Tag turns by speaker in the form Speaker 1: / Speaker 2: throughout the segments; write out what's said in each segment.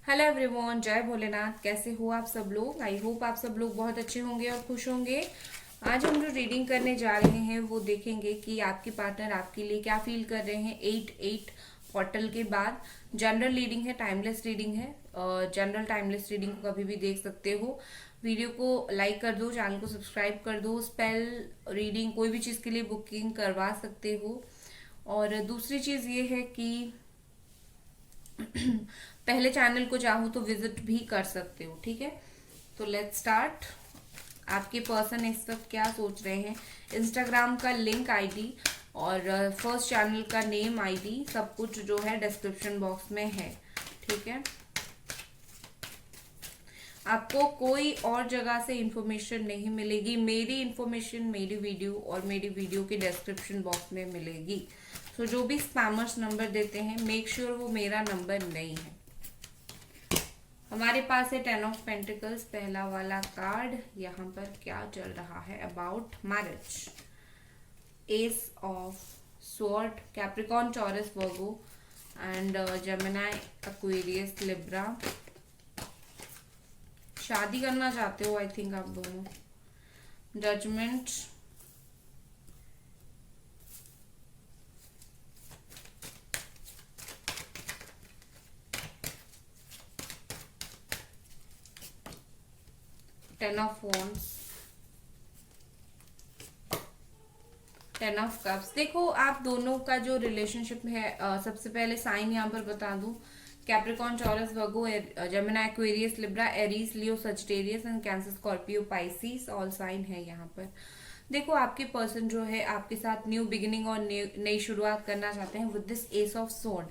Speaker 1: Hello everyone, जय भोलेनाथ। कैसे हो आप सब लोग? आई होप आप सब लोग बहुत अच्छे होंगे और खुश होंगे। आज हम जो रीडिंग करने जा रहे हैं वो देखेंगे कि आपके पार्टनर आपके लिए क्या फील कर रहे हैं 8-8 पोर्टल के बाद। जनरल रीडिंग है, टाइमलेस रीडिंग है। जनरल टाइमलेस रीडिंग को कभी भी देख सकते हो। वीडियो को लाइक कर दो, चैनल को सब्सक्राइब कर दो। स्पेल रीडिंग कोई भी चीज़ के लिए बुकिंग करवा सकते हो। और दूसरी चीज़ ये है कि पहले चैनल को चाहो तो विजिट भी कर सकते हो। ठीक है, तो लेट्स स्टार्ट। आपके पर्सन इस वक्त क्या सोच रहे हैं? इंस्टाग्राम का लिंक आईडी और फर्स्ट चैनल का नेम आईडी सब कुछ जो है डिस्क्रिप्शन बॉक्स में है। ठीक है, आपको कोई और जगह से इंफॉर्मेशन नहीं मिलेगी। मेरी इंफॉर्मेशन मेरी वीडियो और मेरी वीडियो के डिस्क्रिप्शन बॉक्स में मिलेगी। तो जो भी स्पैमर्स नंबर देते हैं मेक श्योर वो मेरा नंबर नहीं है। हमारे पास है 10 ऑफ पेंटिकल्स, पहला वाला कार्ड। यहाँ पर क्या चल रहा है about marriage? Ace of sword, Capricorn, Taurus, Virgo and Gemini, Aquarius, Libra. शादी करना चाहते हो आई थिंक आप दोनों। Judgement, 10 of wands, 10 of cups. देखो आप दोनों का जो रिलेशनशिप है, सबसे पहले साइन यहाँ पर बता दूं। Capricorn, Taurus, Virgo, Gemini, Aquarius, Libra, Aries, Leo, Sagittarius and Cancer, Scorpio, Pisces all sign है यहाँ पर। देखो आपके पर्सन जो है आपके साथ न्यू बिगिनिंग और नई शुरुआत करना चाहते हैं with this S of sword.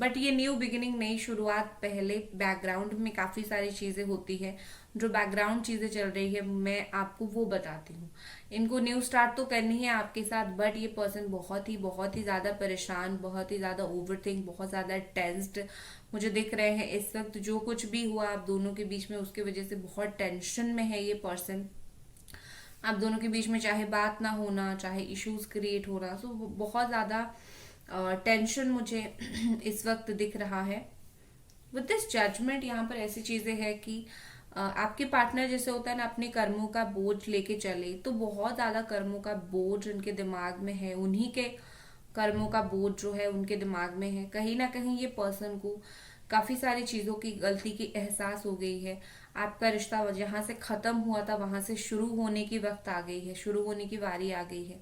Speaker 1: But ये न्यू बिगिनिंग, नई शुरुआत, पहले बैकग्राउंड में काफी सारी चीजें होती है। जो बैकग्राउंड चीजें चल रही है मैं आपको वो बताती हूँ। इनको न्यू स्टार्ट तो करनी है आपके साथ, बट ये पर्सन बहुत ही ज्यादा परेशान, बहुत ही ज्यादा ओवरथिंक, बहुत ज्यादा टेंस्ड मुझे दिख रहे हैं इस वक्त। जो कुछ भी हुआ आप दोनों के बीच में उसके वजह से बहुत टेंशन में है ये पर्सन। आप दोनों के बीच में चाहे बात ना होना, चाहे इश्यूज क्रिएट हो रहा, सो बहुत ज्यादा टेंशन मुझे इस वक्त दिख रहा है। विद दिस जजमेंट यहाँ पर ऐसी चीजें हैं कि आपके पार्टनर जैसे होता है ना, अपने कर्मों का बोझ लेके चले, तो बहुत ज्यादा कर्मों का बोझ उनके दिमाग में है। उन्हीं के कर्मों का बोझ जो है उनके दिमाग में है। कहीं ना कहीं ये पर्सन को काफी सारी चीजों की गलती की एहसास हो गई है। आपका रिश्ता जहां से खत्म हुआ था वहां से शुरू होने की वक्त आ गई है, शुरू होने की बारी आ गई है।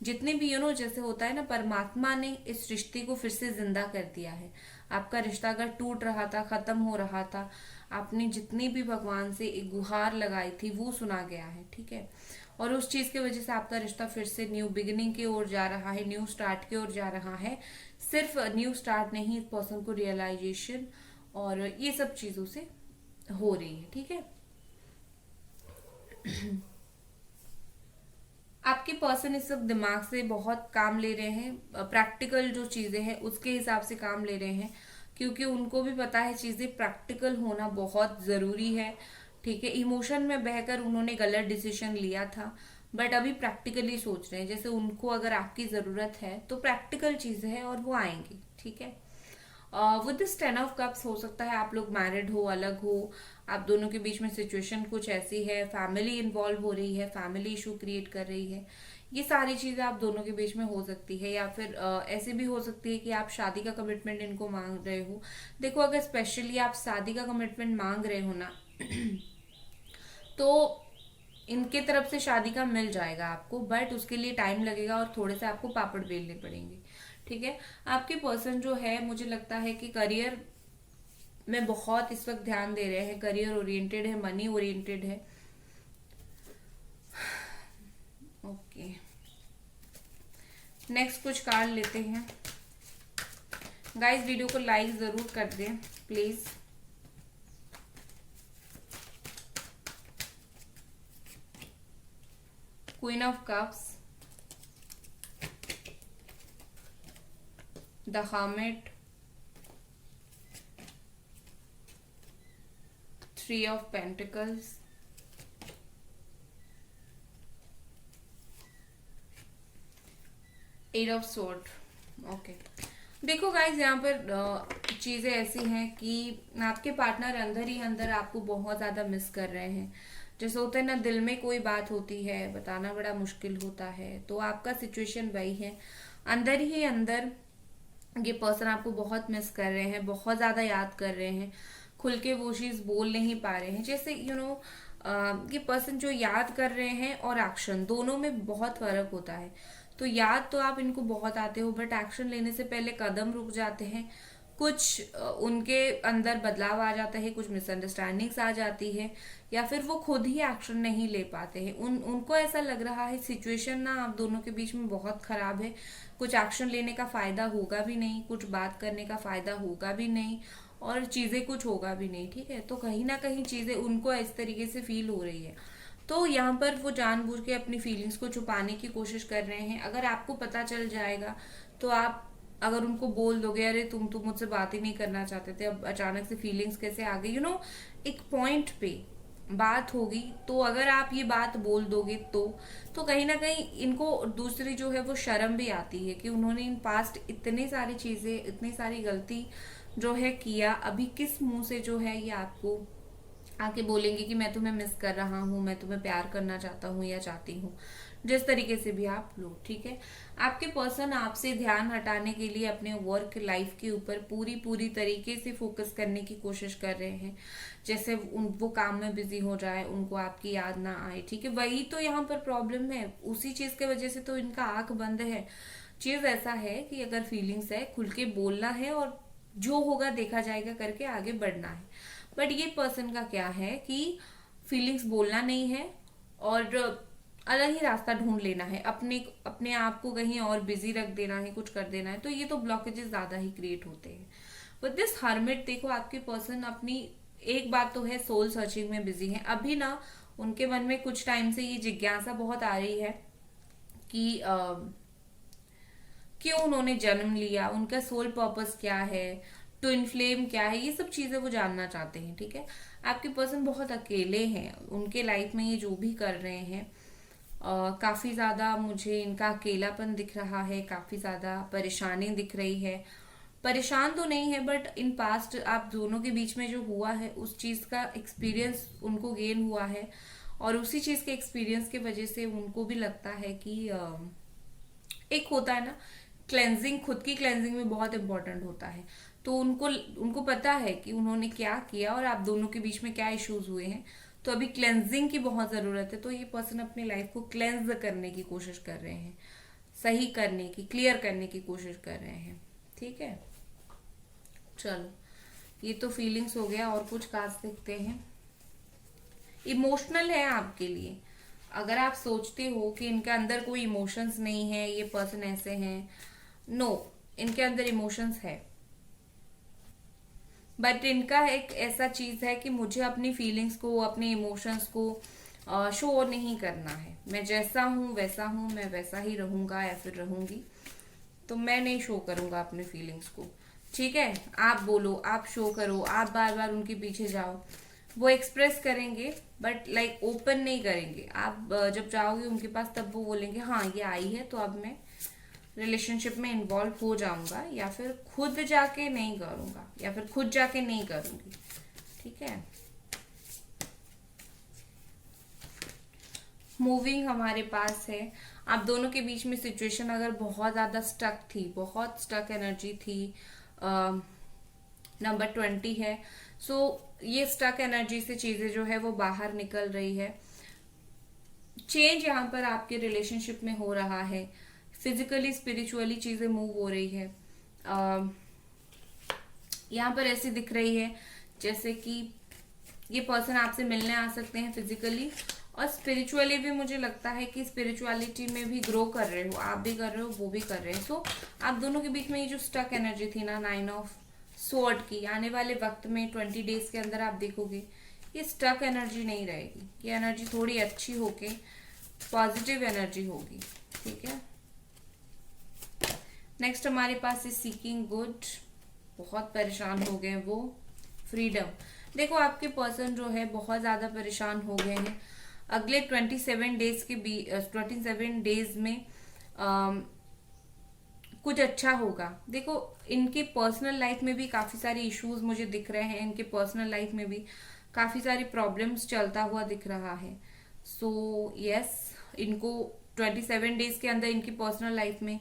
Speaker 1: जितने भी जैसे होता है ना, परमात्मा ने इस रिश्ते को फिर से जिंदा कर दिया है। आपका रिश्ता अगर टूट रहा था, खत्म हो रहा था, आपने जितनी भी भगवान से एक गुहार लगाई थी वो सुना गया है। ठीक है, और उस चीज की वजह से आपका रिश्ता फिर से न्यू बिगिनिंग की ओर जा रहा है, न्यू स्टार्ट की ओर जा रहा है। सिर्फ न्यू स्टार्ट नहीं, इस पर्सन को रियलाइजेशन और ये सब चीजों से हो रही है। ठीक है, आपके पर्सन इस वक्त दिमाग से बहुत काम ले रहे हैं। प्रैक्टिकल जो चीजें हैं उसके हिसाब से काम ले रहे हैं, क्योंकि उनको भी पता है चीजें प्रैक्टिकल होना बहुत जरूरी है। ठीक है, इमोशन में बहकर उन्होंने गलत डिसीजन लिया था, बट अभी प्रैक्टिकली सोच रहे हैं। जैसे उनको अगर आपकी जरूरत है तो प्रैक्टिकल चीजें हैं और वो आएंगी। ठीक है, विद दिस 10 ऑफ कप्स हो सकता है आप लोग मैरिड हो, अलग हो, आप दोनों के बीच में सिचुएशन कुछ ऐसी है, फैमिली इन्वॉल्व हो रही है, फैमिली इशू क्रिएट कर रही है। ये सारी चीजें आप दोनों के बीच में हो सकती है, या फिर ऐसे भी हो सकती है कि आप शादी का कमिटमेंट इनको मांग रहे हो। देखो अगर स्पेशली आप शादी का कमिटमेंट मांग रहे हो ना तो इनके तरफ से शादी का मिल जाएगा आपको, बट उसके लिए टाइम लगेगा और थोड़े से आपको पापड़ बेलने पड़ेंगे। ठीक है, आपके पर्सन जो है मुझे लगता है कि करियर में बहुत इस वक्त ध्यान दे रहे हैं, करियर ओरिएंटेड है, मनी ओरिएंटेड है। ओके, नेक्स्ट कुछ कार्ड लेते हैं। गाइस वीडियो को लाइक जरूर कर दें please. Queen of cups, the hermit, 3 of pentacles, 8 of sword. Okay, देखो गाइज, यहाँ पर चीजें ऐसी हैं कि आपके पार्टनर अंदर ही अंदर आपको बहुत ज्यादा मिस कर रहे हैं। जैसे होता है ना, दिल में कोई बात होती है, बताना बड़ा मुश्किल होता है, तो आपका सिचुएशन वही है। अंदर ही अंदर ये पर्सन आपको बहुत मिस कर रहे हैं, बहुत ज्यादा याद कर रहे हैं, खुल के वो चीज बोल नहीं पा रहे हैं। जैसे ये पर्सन जो याद कर रहे हैं और एक्शन दोनों में बहुत फर्क होता है। तो याद तो आप इनको बहुत आते हो, बट एक्शन लेने से पहले कदम रुक जाते हैं। कुछ उनके अंदर बदलाव आ जाता है, कुछ मिसअंडरस्टैंडिंग्स आ जाती है, या फिर वो खुद ही एक्शन नहीं ले पाते हैं। उनको ऐसा लग रहा है सिचुएशन ना आप दोनों के बीच में बहुत खराब है, कुछ एक्शन लेने का फायदा होगा भी नहीं, कुछ बात करने का फायदा होगा भी नहीं, और चीजें कुछ होगा भी नहीं। ठीक है, तो कहीं ना कहीं चीजें उनको इस तरीके से फील हो रही है। तो यहाँ पर वो जानबूझ के अपनी फीलिंग्स को छुपाने की कोशिश कर रहे हैं। अगर आपको पता चल जाएगा तो आप अगर उनको बोल दोगे, अरे तुम तो मुझसे बात ही नहीं करना चाहते थे, अब अचानक से फीलिंग्स कैसे आ गई, एक पॉइंट पे बात होगी, तो अगर आप ये बात बोल दोगे तो कहीं ना कहीं इनको दूसरी जो है वो शर्म भी आती है कि उन्होंने इन पास्ट इतनी सारी चीजें, इतनी सारी गलती जो है किया, अभी किस मुंह से जो है ये आपको आके बोलेंगे कि मैं तुम्हें मिस कर रहा हूँ, मैं तुम्हें प्यार करना चाहता हूँ या चाहती हूँ, जिस तरीके से भी आप लो। ठीक है, आपके पर्सन आपसे ध्यान हटाने के लिए अपने वर्क लाइफ के ऊपर पूरी पूरी तरीके से फोकस करने की कोशिश कर रहे हैं। जैसे वो काम में बिजी हो जाए, उनको आपकी याद ना आए। ठीक है, वही तो यहाँ पर प्रॉब्लम है, उसी चीज की वजह से तो इनका आंख बंद है। चीज ऐसा है कि अगर फीलिंग्स है, खुल के बोलना है और जो होगा देखा जाएगा करके आगे बढ़ना है। बट ये पर्सन का क्या है कि फीलिंग्स बोलना नहीं है और अलग ही रास्ता ढूंढ लेना है, अपने अपने आप को कहीं और बिजी रख देना है, कुछ कर देना है। तो ये तो ब्लॉकेजेस ज्यादा ही क्रिएट होते हैं विद दिस हर्मिट। देखो, आपके पर्सन अपनी एक बात तो है, सोल सर्चिंग में बिजी है अभी ना। उनके मन में कुछ टाइम से ये जिज्ञासा बहुत आ रही है कि क्यों उन्होंने जन्म लिया, उनका सोल पर्पस क्या है, ट्विन फ्लेम क्या है, ये सब चीजें वो जानना चाहते हैं। ठीक है, आपके पर्सन बहुत अकेले हैं, उनके लाइफ में ये जो भी कर रहे हैं काफी ज्यादा मुझे इनका अकेलापन दिख रहा है, काफी ज्यादा परेशानी दिख रही है। परेशान तो नहीं है, बट इन पास्ट आप दोनों के बीच में जो हुआ है उस चीज का एक्सपीरियंस उनको गेन हुआ है, और उसी चीज के एक्सपीरियंस के वजह से उनको भी लगता है कि एक होता है ना, क्लेंजिंग, खुद की क्लेंजिंग में बहुत इंपॉर्टेंट होता है। तो उनको उनको पता है कि उन्होंने क्या किया और आप दोनों के बीच में क्या इश्यूज हुए हैं, तो अभी क्लेंजिंग की बहुत जरूरत है। तो ये पर्सन अपनी लाइफ को क्लेंज करने की कोशिश कर रहे हैं, सही करने की, क्लियर करने की कोशिश कर रहे हैं। ठीक है, चलो, ये तो फीलिंग्स हो गया, और कुछ कार्ड्स देखते हैं। इमोशनल है आपके लिए। अगर आप सोचते हो कि इनके अंदर कोई इमोशंस नहीं है, ये पर्सन ऐसे हैं, नो, इनके अंदर इमोशंस है, बट इनका एक ऐसा चीज है कि मुझे अपनी फीलिंग्स को, अपने इमोशंस को शो नहीं करना है। मैं जैसा हूं वैसा हूं, मैं वैसा ही रहूंगा या फिर रहूंगी, तो मैं नहीं शो करूंगा अपने फीलिंग्स को। ठीक है, आप बोलो, आप शो करो, आप बार बार उनके पीछे जाओ, वो एक्सप्रेस करेंगे बट लाइक ओपन नहीं करेंगे। आप जब जाओगे उनके पास तब वो बोलेंगे हाँ ये आई है तो अब मैं रिलेशनशिप में इन्वॉल्व हो जाऊंगा, या फिर खुद जाके नहीं करूंगा, या फिर खुद जाके नहीं करूंगी। ठीक है, मूविंग हमारे पास है। आप दोनों के बीच में सिचुएशन अगर बहुत ज्यादा स्टक थी, बहुत स्टक एनर्जी थी, नंबर 20 है, सो ये स्टक एनर्जी से चीजें जो है वो बाहर निकल रही है। चेंज यहाँ पर आपके रिलेशनशिप में हो रहा है, फिजिकली स्पिरिचुअली चीजें मूव हो रही है। यहाँ पर ऐसी दिख रही है जैसे कि ये पर्सन आपसे मिलने आ सकते हैं फिजिकली, और स्पिरिचुअली भी मुझे लगता है कि स्पिरिचुअलिटी में भी ग्रो कर रहे हो, आप भी कर रहे हो, वो भी कर रहे हैं। सो आप दोनों के बीच में ये जो स्टक एनर्जी थी ना, 9 ऑफ स्वॉर्ड की, आने वाले वक्त में 20 डेज के अंदर आप देखोगे ये स्टक एनर्जी नहीं रहेगी, ये एनर्जी थोड़ी अच्छी होके पॉजिटिव एनर्जी होगी। ठीक है, नेक्स्ट हमारे पास है सीकिंग गुड, बहुत परेशान हो गए वो, फ्रीडम। देखो, आपके पर्सन जो है बहुत ज्यादा परेशान हो गए हैं। अगले 27 डेज में कुछ अच्छा होगा। देखो, इनके पर्सनल लाइफ में भी काफी सारे इश्यूज मुझे दिख रहे हैं, इनके पर्सनल लाइफ में भी काफी सारी प्रॉब्लम्स चलता हुआ दिख रहा है। सो यस, इनको 27 डेज के अंदर इनकी पर्सनल लाइफ में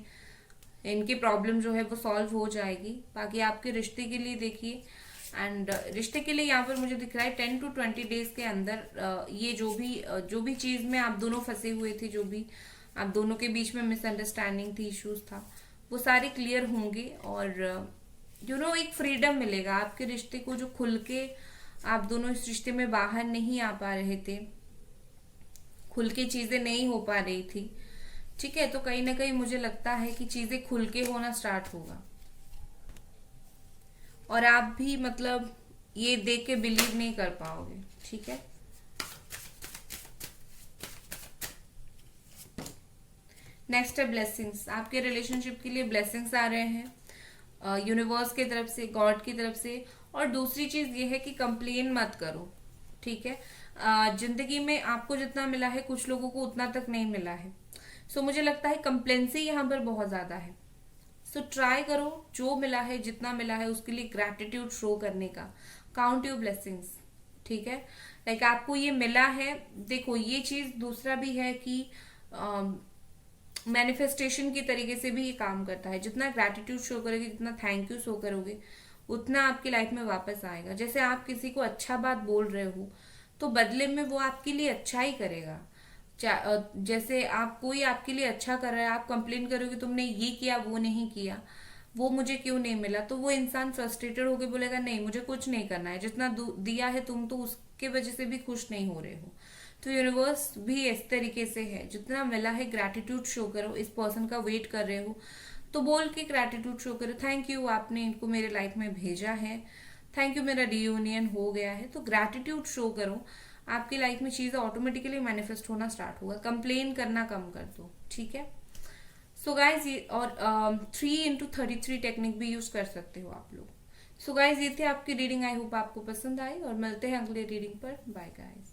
Speaker 1: इनकी प्रॉब्लम जो है वो सॉल्व हो जाएगी। बाकी आपके रिश्ते के लिए देखिए, एंड रिश्ते के लिए यहाँ पर मुझे दिख रहा है 10 to 20 डेज के अंदर ये जो भी चीज में आप दोनों फंसे हुए थे, जो भी आप दोनों के बीच में मिसअंडरस्टैंडिंग थी, इश्यूज था, वो सारे क्लियर होंगे। और एक फ्रीडम मिलेगा आपके रिश्ते को, जो खुल के आप दोनों इस रिश्ते में बाहर नहीं आ पा रहे थे, खुल के चीजें नहीं हो पा रही थी। ठीक है, तो कहीं ना कहीं मुझे लगता है कि चीजें खुल के होना स्टार्ट होगा, और आप भी मतलब ये देख के बिलीव नहीं कर पाओगे। ठीक है, नेक्स्ट है ब्लेसिंग्स। आपके रिलेशनशिप के लिए ब्लेसिंग्स आ रहे हैं यूनिवर्स की तरफ से, गॉड की तरफ से। और दूसरी चीज ये है कि कंप्लेन मत करो। ठीक है, जिंदगी में आपको जितना मिला है कुछ लोगों को उतना तक नहीं मिला है। सो मुझे लगता है कंप्लेंसी यहाँ पर बहुत ज्यादा है। सो ट्राई करो जो मिला है, जितना मिला है, उसके लिए ग्रैटिट्यूड शो करने का। Count your blessings. ठीक है, लाइक आपको ये मिला है। देखो, ये चीज दूसरा भी है कि मैनिफेस्टेशन की तरीके से भी ये काम करता है। जितना ग्रैटिट्यूड शो करोगे, जितना थैंक यू शो करोगे, उतना आपकी लाइफ में वापस आएगा। जैसे आप किसी को अच्छा बात बोल रहे हो, तो बदले में वो आपके लिए अच्छा ही करेगा। जैसे कोई आपके लिए अच्छा कर रहा है, आप कंप्लेन करोगे तुमने ये किया, वो नहीं किया, वो मुझे क्यों नहीं मिला, तो वो इंसान फ्रस्ट्रेटेड होकर बोलेगा नहीं, मुझे कुछ नहीं करना है, जितना दिया है तुम तो उसके वजह से भी खुश नहीं हो रहे हो। तो यूनिवर्स भी इस तरीके से है, जितना मिला है ग्रैटिट्यूड शो करो। इस पर्सन का वेट कर रहे हो तो बोल के ग्रैटिट्यूड शो करो, थैंक यू, आपने इनको मेरे लाइफ में भेजा है, थैंक यू, मेरा रियूनियन हो गया है। तो ग्रैटिट्यूड शो करो, आपकी लाइफ में चीजें ऑटोमेटिकली मैनिफेस्ट होना स्टार्ट होगा। कंप्लेन करना कम कर दो। ठीक है, सो गाइज ये और 3x33 टेक्निक भी यूज कर सकते हो आप लोग। सो गाइज ये थे आपकी रीडिंग। आई होप आपको पसंद आई, और मिलते हैं अगले रीडिंग पर। Bye guys.